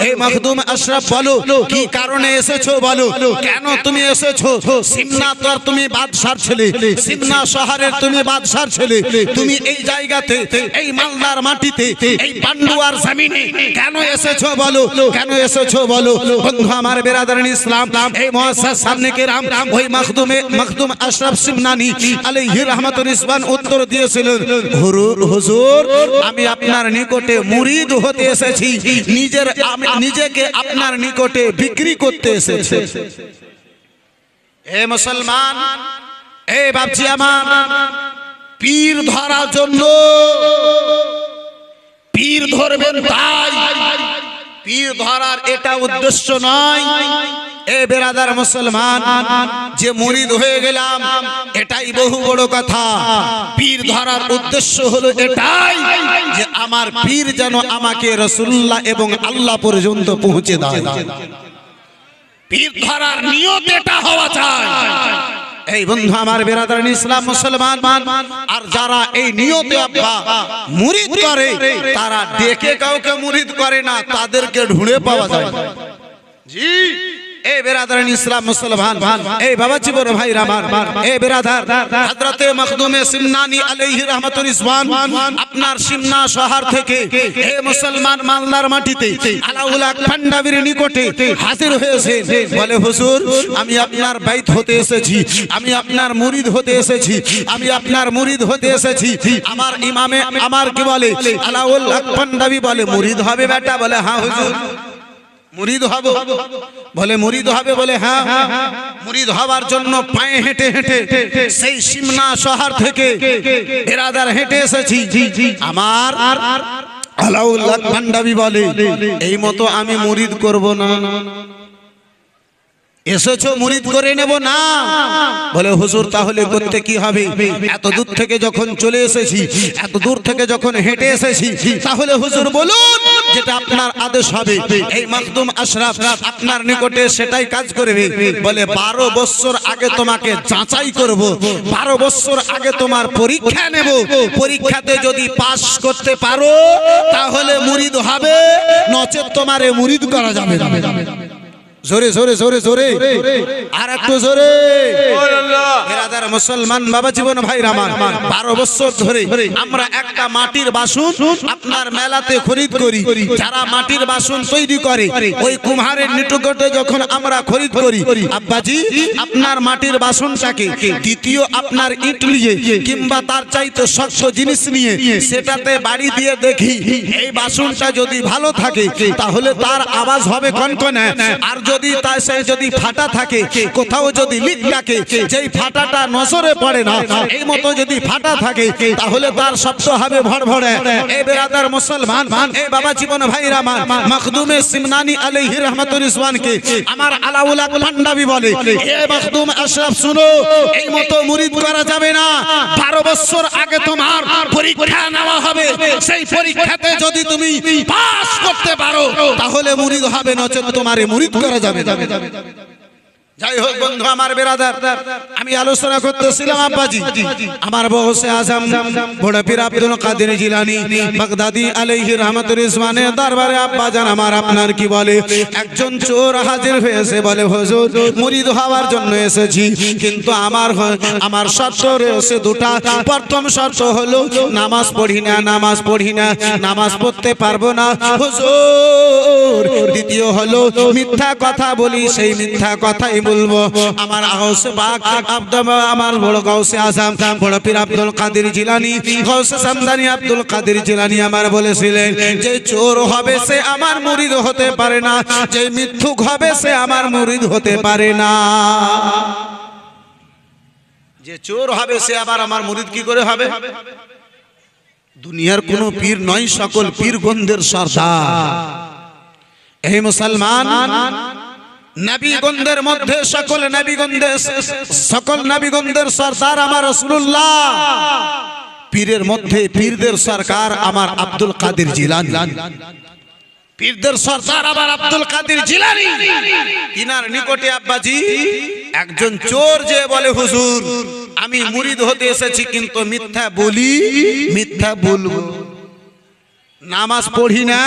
এই মখদুম আশরাফ বলো কি কারণে এসেছো বলো, কেন তুমি এসেছো? সিমনা তো আর তুমি বাদশার ছেলে, সিমনা শহরের তুমি বাদশার ছেলে, তুমি এই জায়গাতে এই মালদার মাটিতে এই পান্ডুয়ার জমিনে কেন এসেছো বলো, কেন এসেছো বলো? বন্ধু আমার বেরাদারান ইসলাম, এই মুআসসাস সামনে কেরাম ওই মখদুম আশরাফ সিমনানি আলাইহি রাহমাতুর রিজওয়ান উত্তর দিয়েছিলেন, হুজুর আমি আপনার নিকটে মুরিদ হতে এসেছি, নিজেকে আপনার নিকটে বিক্রি করতে এসেছি। হে মুসলমান, হে বাপজি আমার, পীর ধরার জন্য পীর ধরবেন তাই, পীর ধরার এটা উদ্দেশ্য নয়। এ বেরাদার মুসলমান, যে মুরিদ হয়ে গেলাম এটাই বহু বড় কথা। পীর ধরার উদ্দেশ্য হলো এটাই যে আমার পীর যেন আমাকে রাসূলুল্লাহ এবং আল্লাহ পর্যন্ত পৌঁছে দেয়। পীর ধরার নিয়ত এটা হওয়া চাই। এই বন্ধু আমার বেরাদারান ইসলাম মুসলমান, আর যারা এই নিয়তে আব্বা মুরিদ করে তারা ডেকে কাউকে মুরিদ করে না, তাদেরকে ঢুঁড়ে পাওয়া যায়। জি এই বেরাদারান ইসলাম মুসলমান, এই বাবাজি বড় ভাইরা আমার, এই বেরাদার হযরতে মখদুমে সিমনানি আলাইহি রাহমাতুর রিজওয়ান আপনার সিমনা শহর থেকে হে মুসলমান মালদার মাটিতে আলাউল হক পান্ডাবির নিকটে হাজির হয়েছে। বলে হুজুর আমি আপনার বাইত হতে এসেছি, আমি আপনার মুরিদ হতে এসেছি, আমি আপনার মুরিদ হতে এসেছি। আমার ইমামে আমার কি বলে আলাউল হক পান্ডাবি বলে মুরিদ হবে বেটা? বলে হ্যাঁ হুজুর মুরিদ হব। বলে মুরিদ হবে? বলে হ্যাঁ। মুরিদ হওয়ার জন্য পায়ে হেঁটে হেঁটে সেই সিমনা শহর থেকে বেরাদার হেঁটে এসেছি। আমার আলাউল হক পান্ডাবি বলে এই মতো আমি মুরিদ করব না। এসেছো মুরিদ করে নেব না? বলে হুজুর তাহলে করতে কি হবে? এত দূর থেকে যখন চলে এসেছি, এত দূর থেকে যখন হেঁটে এসেছি, তাহলে হুজুর বলুন যেটা আপনার আদেশ হবে। এই মখদুম আশরাফ আপনার নিকটে সেটাই কাজ করবে। বলে 12 বছর আগে তোমাকে যাচাই করব, 12 বছর আগে তোমার পরীক্ষা নেব, পরীক্ষাতে যদি পাস করতে পারো তাহলে মুরিদ হবে, নচেত তোমারে মুরিদ করা যাবে না। জোরে জোরে জোরে জোরে আর একটু জোরে। বেরাদার মুসলমান বাবা জীবন ভাইরা আমার, 12 বছর ধরে আমরা একটা মাটির বাসন আপনার মেলাতে খরিদ করি। যারা মাটির বাসন তৈরি করে ওই কুম্হারের নিকটে যখন আমরা খরিদ করি, আব্বাজি আপনার মাটির বাসনটাকে দ্বিতীয় আপনার ইট নিয়ে কিংবা তার চাইতে শক্ত জিনিস নিয়ে সেটাতে বাড়ি দিয়ে দেখি এই বাসনটা যদি ভালো থাকে তাহলে তার আওয়াজ হবে কনকনে, আর যদি তাই সে যদি ফাটা থাকে, কোথাও যদি লিক থাকে, যেই ফাটাটা নজরে পড়ে না, এই মতো যদি ফাটা থাকে তাহলে তার শব্দ হবে ভড়ভড়ে। এই বেরাদার মুসলমান, এই বাবা জীবন ভাইরা আমার, মখদুমে সিমনানি আলাইহি রাহমাতুর রিজওয়ানকে আমার আলাউল হক পান্ডাবি বলে এ মখদুম আশরাফ শুনো, এই মতো মুরিদ করা যাবে না। 12 বছর আগে তোমার পরীক্ষা নেওয়া হবে, সেই পরীক্ষাতে যদি তুমি পাস করতে পারো তাহলে মুরিদ হবে, নচেত তোমারে মুরিদ করা যাবে। যাই হোক বন্ধু আমার বেরাদার, আমি আলোচনা করতেছিলাম আব্বাজি আমার বগসে আজম বড় পীর আব্দুল কাদের জিলানী বাগদাদি আলাইহি রাহমাতুর রিজওয়ানের দরবারে আব্বাজান আমার আপনার কি বলে একজন চোর হাজির হয়েছে। বলে হুজুর মুরিদ হওয়ার জন্য এসেছি, কিন্তু আমার শর্ত রয়েছে দুটা। প্রথম শর্ত হলো নামাজ পড়ি না, নামাজ পড়ি না, নামাজ পড়তে পারবো না হুজুর। দ্বিতীয় হলো মিথ্যা কথা বলি, সেই মিথ্যা কথাই বলবো। আমার গাউসে পাক আমার বড় গাউসে আজম বড় পীর আব্দুল কাদের জিলানী গাউসে সামদানি আব্দুল কাদের জিলানী আমার বলেছিলেন যে চোর হবে সে আমার মুরিদ হতে পারে না, যে মিথ্যুক হবে সে আমার মুরিদ হতে পারে না। যে চোর হবে সে আবার আমার মুরিদ কি করে হবে? দুনিয়ার কোন পীর নয়, সকল পীরগণদের সর্দার। এই মুসলমান নবীগণদের মধ্যে সকল নবীগণদের সরদার আমার রাসূলুল্লাহ, পীরের মধ্যে পীরদের সরকার আমার আব্দুল কাদের জিলানী, পীরদের সরদার আমার আব্দুল কাদের জিলানী। তিনার নিকটে আব্বাজি একজন চোর যে বলে হুজুর আমি মুরিদ হতে এসেছি, কিন্তু মিথ্যা বলি, মিথ্যা বলবো। নামাজ পড়ি না,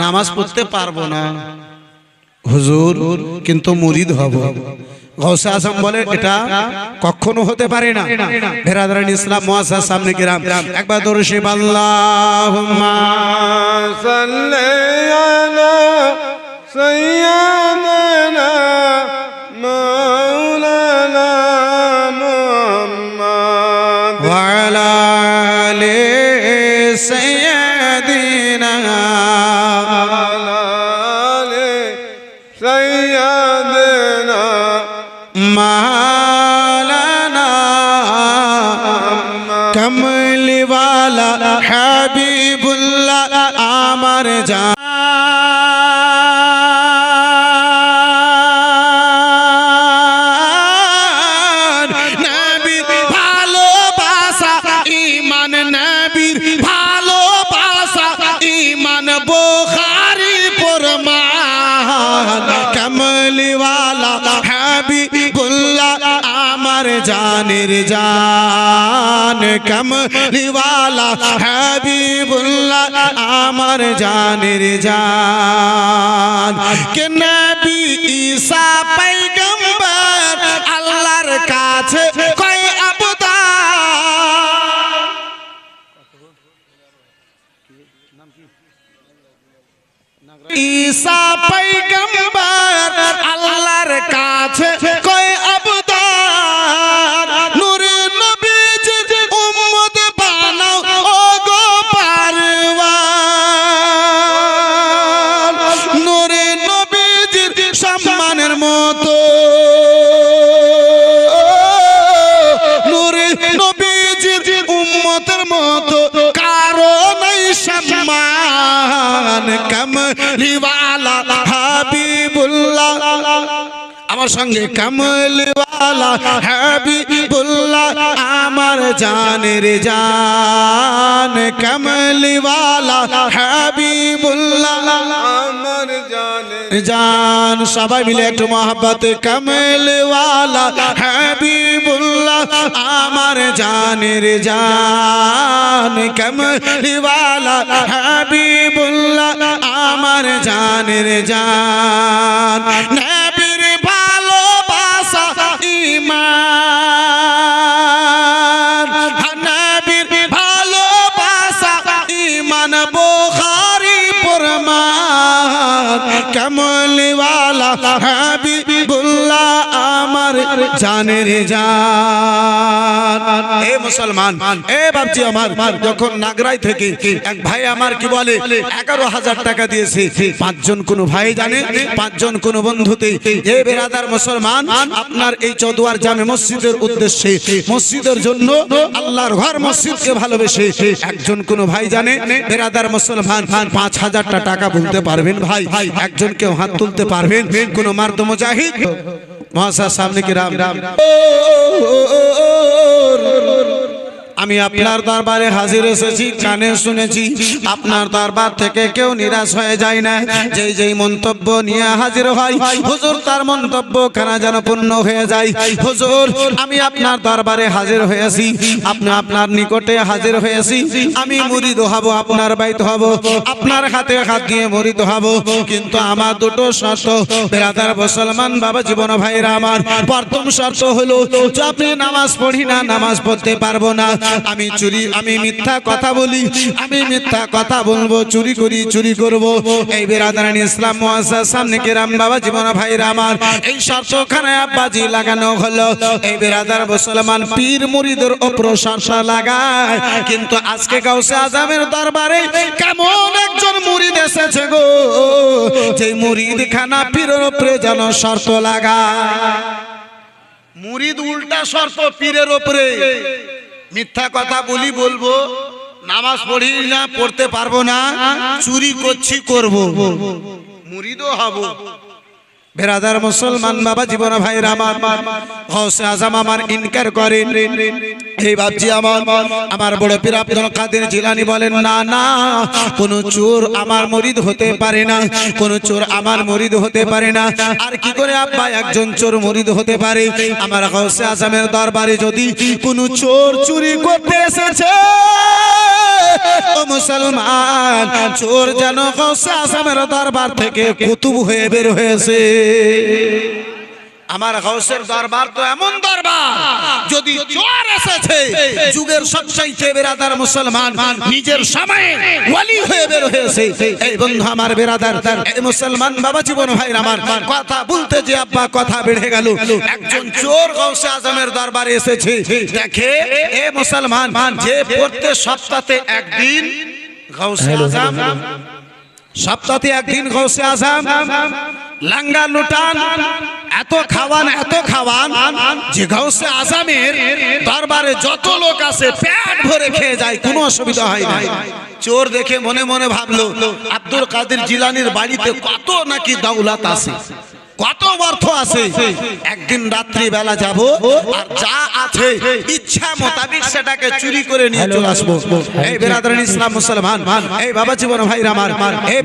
নামাজ পড়তে পারবো না হুজুর, কিন্তু মুরিদ হব। গৌসে আজম বলে এটা কখনো হতে পারে না। বেরাদারান ইসলাম মুআজ্জাজ সামনে কিরাম একবার দরুশি আল্লাহুম্মা সাল্লি আলা সাইয়্যিদিনা মাওলানা মুহাম্মদ ওয়া আলা আলি সাইয়্যিদিনা সাইয়্যিদিনা মাওলানা কমলি ওয়ালা হাবিবুল্লাহ আমার জান নবীর ভালোবাসা ঈমান, নবীর ভালোবাসা ঈমান বুখারী প্রমাণ কমলি ওয়ালা হাবিবুল্লাহ আমার জানের জান, কমলি ওয়ালা হাবিবুল্লাহ আমার জানের জান। কে নবী ঈসা পয়গম্বর আল্লাহর কাছে কয় আবদার, ঈসা পয়গম্বর আল্লাহর কাছে কয় আবদার, নূরে নবীজির উম্মত বানাও ও গো পারওয়ার, নূরে নবীজির সম্মানের মতো, নূরে নবীজির উম্মতের মতো কারো নাই সম্মান কমলি ওয়ালা হাবিবুল্লাহ আমার সঙ্গে কমলি ওয়ালা হাবিবুল্লাহ আমার জানের জান, কমলি ওয়ালা হাবিবুল্লাহ আমার জানের জান। সবাই মিলে একটু মহব্বত কমলি ওয়ালা হাবিবুল্লাহ আমার জানের জান, কমলি ওয়ালা হাবিবুল্লাহ আমার জানের জান। নবীর ভালোবাসা ঈমান, নবীর ভালোবাসা ঈমান বুখারী প্রমাণ কমলি ওয়ালা হাবিবুল্লাহ আমার জানের জান। এ মুসলমান, এ বাপজি আমার, যখন নাগরাই থেকে এক ভাই আমার কি বলে 11,000 টাকা দিয়েছে, 5 জন কোন ভাই জানে, 5 জন কোন বন্ধুতে। এ বেরাদার মুসলমান, আপনার এই চৌদুয়ার জামে মসজিদের উদ্দেশ্যে, মসজিদের জন্য, আল্লাহর ঘর মসজিদকে ভালোবেসে একজন কোন ভাই জানে বেরাদার মুসলমান 5,000 টাকা বলতে পারবেন ভাই? একজন কেউ হাত তুলতে পারবেন? কোন মার্দ মুজাহিদ মহাশয় সামনে কি রাম আমি আপনার দরবারে হাজির এসেছি, কানে শুনেছি আপনার দরবার থেকে কেউ নিরাশ হয়ে যায় না। যেই যেই মন্তব্য নিয়ে হাজির হয় হুজুর তার মন্তব্য খানা যেন পূর্ণ হয়ে যায়। হুজুর আমি আপনার দরবারে হাজির হয়েছি, আপনি আপনার নিকটে হাজির হয়েছি, আমি মুরিদ হব, আপনার বাইত হব, আপনার হাতে হাত দিয়ে মুরিদ হব, কিন্তু আমার দুটো শর্ত বেরাদার মুসলমান বাবা জীবন ভাইরা আমার। প্রথম শর্ত হলো যে আপনি নামাজ পড়ি না, নামাজ পড়তে পারবো না, আমি চুরি, আমি মিথ্যা কথা বলি, আমি মিথ্যা কথা বলবো, চুরি করি, চুরি করব। এই বেরাদারান ইসলাম মুআজ্জাজ সামনে কেরাম বাবা জীবন ভাইরা আমার, এই শর্তখানে আব্বাজি লাগানো হলো। এই বেরাদার মুসলমান পীর মুরিদের উপর শর্ত লাগায়, কিন্তু আজকে গাউসে আজমের দরবারে কেমন একজন মুরিদ এসেছে গো, যে মুরিদ খানা পীরের উপরে যেন শর্ত লাগায়। মুরিদ উল্টা শর্ত পীরের উপরে, মিথ্যা কথা বলি, বলবো, নামাজ পড়ি না, পড়তে পারবো না, চুরি করছি, করব, মুরিদও হব। বেরাদার মুসলমান বাবা জীবন ভাইরা আমার, গৌসে আজম আমার ইনকার করেন। এই বাপজি আমার বড় পীর আব্দুল কাদের জিলানী বলেন, না না, কোন চোর আমার মুরিদ হতে পারে না, কোন চোর আমার মুরিদ হতে পারে না। আর কি করে আব্বা একজন চোর মুরিদ হতে পারে? আমার গৌসে আজমের দরবারে যদি কোন চোর চুরি করতে এসেছে, ও মুসলমান, চোর যেন গৌসে আজমের দরবার থেকে কুতুব হয়ে বের হয়েছে। আমার গৌসের দরবার তো এমন দরবার, যদি চোর এসেছে যুগের সবচাইতে বেরাদার মুসলমান নিজের সময়ে ওয়ালি হয়ে বের হয়েছে। এই বন্ধু আমার বেরাদার, এই মুসলমান বাবা জীবন ভাই আমার, কথা বলতে যে আব্বা কথা বেড়ে গেল। একজন চোর গৌসে আজমের দরবারে এসেছে। দেখে এ মুসলমান, যে প্রত্যেক সপ্তাহে একদিন গৌসে আজম, সপ্তাহে একদিন গৌসে আজম লাঙ্গা লুটান, এত খাওয়ান যে গৌসে আজমের দরবারে যত লোক আছে পেট ভরে খেয়ে যায়, কোনো অসুবিধা হয় না। চোর দেখে মনে মনে ভাবলো, আব্দুল কাদের জিলানীর বাড়িতে কত নাকি দৌলত আছে, কত অর্থ আছে। একদিন রাত্রি বেলা যাব, আর যা আছে ইচ্ছা মোতাবেক সেটাকে চুরি করে নিয়ে চলে আসবো। এই বেরাদরান ইসলাম মুসলমান, এই বাবা জীবন ভাইরা আমার, এই